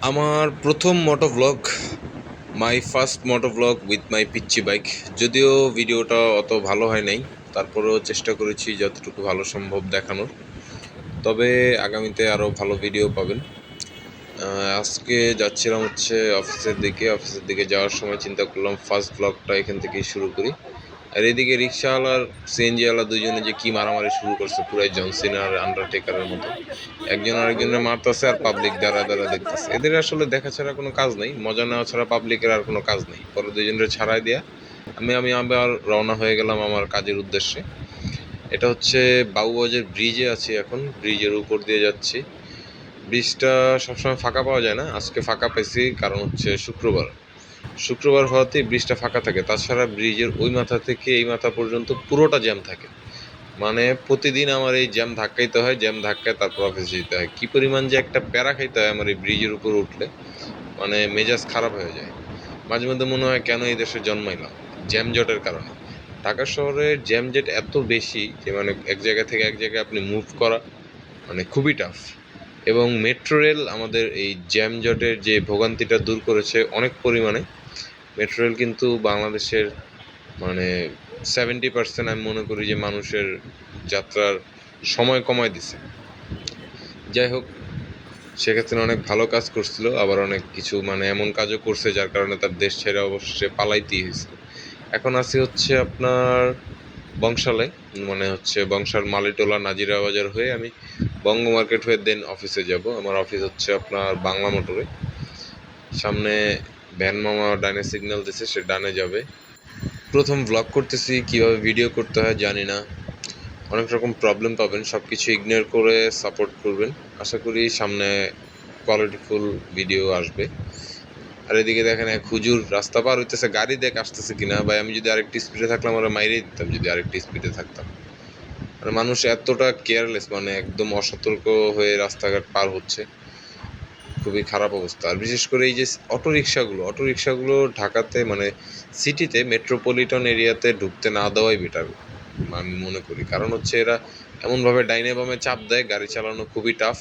আমার প্রথম moto blog, my first moto blog with my পিচ্চি বাইক। যদিও ভিডিওটা অত ভালো হয় নাই, তারপরেও চেষ্টা করেছি যতটুকু ভালো সম্ভব দেখানোর। তবে আগামীতে আরও ভালো ভিডিও পাবেন। আজকে যাচ্ছিলাম হচ্ছে অফিসের দিকে যাওয়ার সময় চিন্তা করলাম ফার্স্ট ব্লগটা এখান থেকেই শুরু করি। আর এদিকে রিক্সাওয়ালার সিএনজিওয়ালা দুজনে যে কি মারামারি শুরু করছে, পুরাই জনসিনা আর আন্ডারটেকারের মতো। একজন আরেকজনের মারতেছে আর পাবলিক দাঁড়া দাঁড়া দেখতেছে। এদের আসলে দেখা ছাড়া কোনো কাজ নেই, মজা নেওয়া ছাড়া পাবলিকের আর কোনো কাজ নেই। পরে দুজনের ছাড়াই দেয়া আমি আবার রওনা হয়ে গেলাম আমার কাজের উদ্দেশ্যে। এটা হচ্ছে বাবুবাজার ব্রিজে আছি এখন, ব্রিজের উপর দিয়ে যাচ্ছি। ব্রিজটা সবসময় ফাঁকা পাওয়া যায় না, আজকে ফাঁকা পাইছি কারণ হচ্ছে শুক্রবার হওয়াতেই ব্রিজটা ফাঁকা থাকে। তাছাড়া ব্রিজের ওই মাথা থেকে এই মাথা পর্যন্ত পুরোটা জ্যাম থাকে। মানে প্রতিদিন আমার এই জ্যাম ধাক্কাইতে হয়, জ্যাম ধাক্কায় তারপর অফিসে যেতে হয়। কী পরিমাণ যে একটা প্যারা খাইতে হয় আমার এই ব্রিজের উপর উঠলে, মানে মেজাজ খারাপ হয়ে যায়। মাঝে মধ্যে মনে হয় কেন এই দেশে জন্মাইলাম, জ্যামজটের কারণে। ঢাকা শহরে জ্যামজট এত বেশি যে মানে এক জায়গা থেকে এক জায়গায় আপনি মুভ করা মানে খুবই টাফ। এবং মেট্রো রেল আমাদের এই জ্যামজটের যে ভোগান্তিটা দূর করেছে অনেক পরিমাণে। মেট্রো রেল কিন্তু বাংলাদেশের মানে 70% আমি মনে করি যে মানুষের যাত্রার সময় কমায় দিছে। যাই হোক, সেক্ষেত্রে অনেক ভালো কাজ করছিল, আবার অনেক কিছু মানে এমন কাজও করছে যার কারণে তার দেশ ছেড়ে অবশ্যই পালাইতেই হয়েছে। এখন আছি হচ্ছে আপনার বংশালে, মানে হচ্ছে বংশাল মালিটোলা নাজিরা বাজার হয়ে আমি বঙ্গ মার্কেট হয়ে দেন অফিসে যাব। আমার অফিস হচ্ছে আপনার বাংলা মোটরে। সামনে ভ্যান মামা ডানে সিগন্যাল দিছে, সে ডানে যাবে। প্রথম ভ্লগ করতেছি, কিভাবে ভিডিও করতে হয় জানি না, অনেক রকম প্রবলেম পাবেন, সব কিছু ইগনোর করে সাপোর্ট করবেন। আশা করি সামনে কোয়ালিটিফুল ভিডিও আসবে। আর এদিকে দেখেন এক হুজুর রাস্তা পার হইতেছে, গাড়ি দেখ আসতেছে কিনা। ভাই আমি যদি আরেকটি স্পিডে থাকলাম ওরা মাইরেই দিতাম, যদি আরেকটি স্পিডে থাকতাম। মানে মানুষ এতটা কেয়ারলেস, মানে একদম অসতর্ক হয়ে রাস্তাঘাট পার হচ্ছে, খুবই খারাপ অবস্থা। আর বিশেষ করে এই যে অটো রিক্সাগুলো ঢাকাতে মানে সিটিতে মেট্রোপলিটন এরিয়াতে ঢুকতে না দেওয়াই বেটার আমি মনে করি। কারণ হচ্ছে এরা এমনভাবে ডাইনে বামে চাপ দেয়, গাড়ি চালানো খুবই টাফ।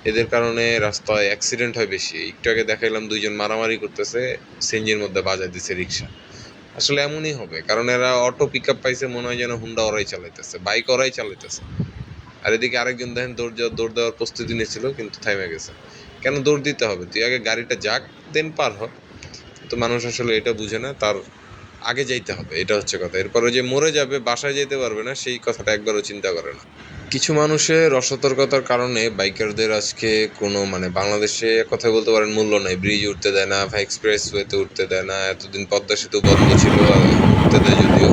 এদের কারণে রাস্তায় অ্যাক্সিডেন্ট হয় বেশি। একটু আগে দেখাইলাম দুইজন মারামারি করতেছে, সিএনজির মধ্যে বাজায় দিছে রিক্সা। আসলে এমনই হবে, কারণ এরা অটো পিক আপ পাইছে, মনে হয় যেন হুন্ডা ওরাই চালাইতেছে, বাইক ওরাই চালাইতেছে। আর এদিকে আরেকজন দেখেন দৌড় দেওয়ার প্রস্তুতি নিয়েছিল কিন্তু থেমে গেছে। কেন দৌড় দিতে হবে? তুই আগে গাড়িটা যাক, দেন পার হ। তো মানুষ আসলে এটা বুঝে না, তার আগে যাইতে হবে, এটা হচ্ছে কথা। এরপরে যে মরে যাবে, বাসায় যেতে পারবে না, সেই কথাটা একবারও চিন্তা করে না। কিছু মানুষের অসতর্কতার কারণে বাইকারদের আজকে কোনো মানে বাংলাদেশে কথা বলতে পারেন মূল্য নেই। ব্রিজ উঠতে দেয় না, এক্সপ্রেস ওয়েতে উঠতে দেয় না। এতদিন পদ্মা সেতু বন্ধ ছিল, উঠতে দেয় যদিও,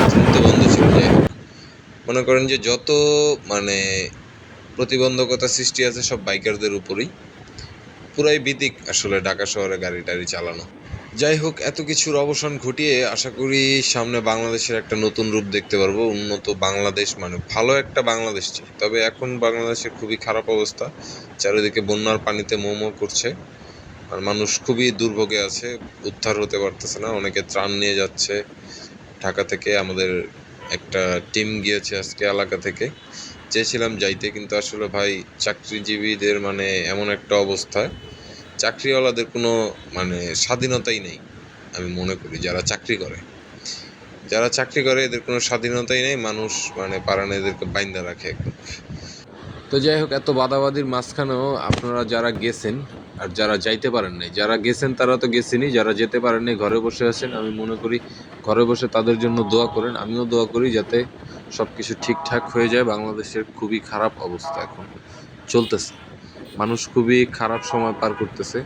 এতদিন তো বন্ধ ছিল। যাই হোক, মনে করেন যে যত মানে প্রতিবন্ধকতা সৃষ্টি আছে সব বাইকারদের উপরেই। পুরাই বিদিক আসলে ঢাকা শহরে গাড়ি টাড়ি চালানো। যাই হোক, এত কিছুর অবসান ঘটিয়ে আশা করি সামনে বাংলাদেশের একটা নতুন রূপ দেখতে পারবো, উন্নত বাংলাদেশ, মানে ভালো একটা বাংলাদেশ চাই। তবে এখন বাংলাদেশের খুবই খারাপ অবস্থা, চারিদিকে বন্যার পানিতে মোমো করছে, আর মানুষ খুবই দুর্ভোগে আছে, উদ্ধার হতে পারতেছে না। অনেকে ত্রাণ নিয়ে যাচ্ছে ঢাকা থেকে। আমাদের একটা টিম গিয়েছে আজকে এলাকা থেকে, চেয়েছিলাম যাইতে, কিন্তু আসলে ভাই চাকরিজীবীদের মানে এমন একটা অবস্থায়, চাকরিওয়ালাদের কোনো মানে স্বাধীনতাই নেই। আমি মনে করি যারা চাকরি করে এদের কোনো স্বাধীনতাই নেই। মানুষ মানে পারে না, এদেরকে বাইন্দা রাখে একদম। তো যাই হোক, এত বাদাবাদির মাঝখানেও আপনারা যারা গেছেন আর যারা যাইতে পারেন নাই, যারা গেছেন তারা তো গেছেনই, যারা যেতে পারেন নাই ঘরে বসে আছেন, আমি মনে করি ঘরে বসে তাদের জন্য দোয়া করেন। আমিও দোয়া করি যাতে সব কিছু ঠিকঠাক হয়ে যায়। বাংলাদেশের খুবই খারাপ অবস্থা এখন চলতেছে, মানুষ খুবই খারাপ সময় পার করতেছে।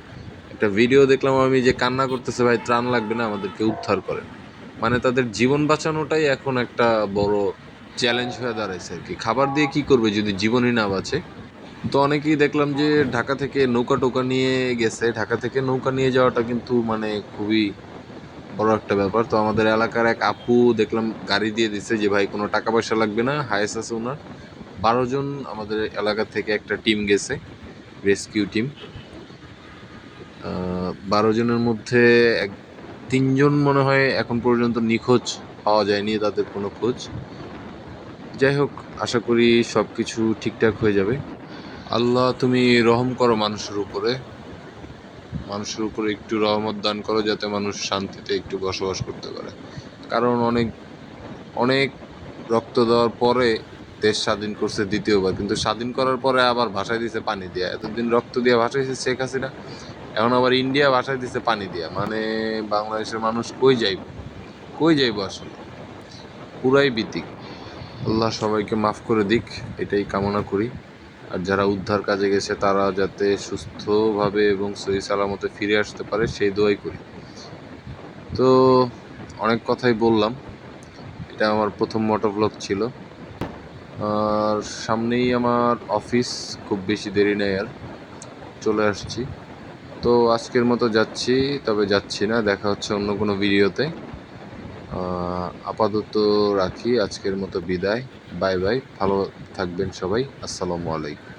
একটা ভিডিও দেখলাম আমি, যে কান্না করতেছে, ভাই ত্রাণ লাগবে না, আমাদেরকে উদ্ধার করেন। মানে তাদের জীবন বাঁচানোটাই এখন একটা বড় চ্যালেঞ্জ হয়ে দাঁড়াইছে আর কি। খাবার দিয়ে কি করবে যদি জীবনই না বাঁচে? তো অনেকেই দেখলাম যে ঢাকা থেকে নৌকা টোকা নিয়ে গেছে। ঢাকা থেকে নৌকা নিয়ে যাওয়াটা কিন্তু মানে খুবই বড় একটা ব্যাপার। তো আমাদের এলাকার এক আপু দেখলাম গাড়ি দিয়ে দিছে, যে ভাই কোনো টাকা পয়সা লাগবে না, হায়েস আছে ওনার। 12 জন আমাদের এলাকা থেকে একটা টিম গেছে, রেস্কিউ টিম। 12 জনের মধ্যে 3 জন মনে হয় এখন পর্যন্ত নিখোঁজ, পাওয়া যায়নি তাদের কোনো খোঁজ। যাই হোক, আশা করি সব কিছু ঠিকঠাক হয়ে যাবে। আল্লাহ তুমি রহম করো মানুষের উপরে। মানুষের উপরে একটু রহমত দান করো, যাতে মানুষ শান্তিতে একটু বসবাস করতে পারে। কারণ অনেক অনেক রক্ত দেওয়ার পরে দেশ স্বাধীন করছে দ্বিতীয়বার, কিন্তু স্বাধীন করার পরে আবার ভাসায় দিছে পানি দিয়া। এতদিন রক্ত দিয়ে ভাসাইছে শেখ হাসিনা, এখন আবার ইন্ডিয়া ভাসায় দিছে পানি দিয়া। মানে বাংলাদেশের মানুষ কই যাইব, কই যাইব আসলে? পুরাই বিতিক। আল্লাহ সবাইকে মাফ করে দিক, এটাই কামনা করি। আর যারা উদ্ধার কাজে গেছে তারা যাতে সুস্থভাবে এবং সহি সালামতে ফিরে আসতে পারে সেই দোয়াই করি। তো অনেক কথাই বললাম, এটা আমার প্রথম মোটোব্লগ ছিল। আর সামনেই আমার অফিস, খুব বেশি দেরি নেই আর, চলে আসছি। তো আজকের মতো যাচ্ছি, তবে যাচ্ছি না, দেখা হচ্ছে অন্য কোনো ভিডিওতে। আপাতত রাখি, আজকের মতো বিদায়, বাই বাই, ভালো থাকবেন সবাই, আসসালামু আলাইকুম।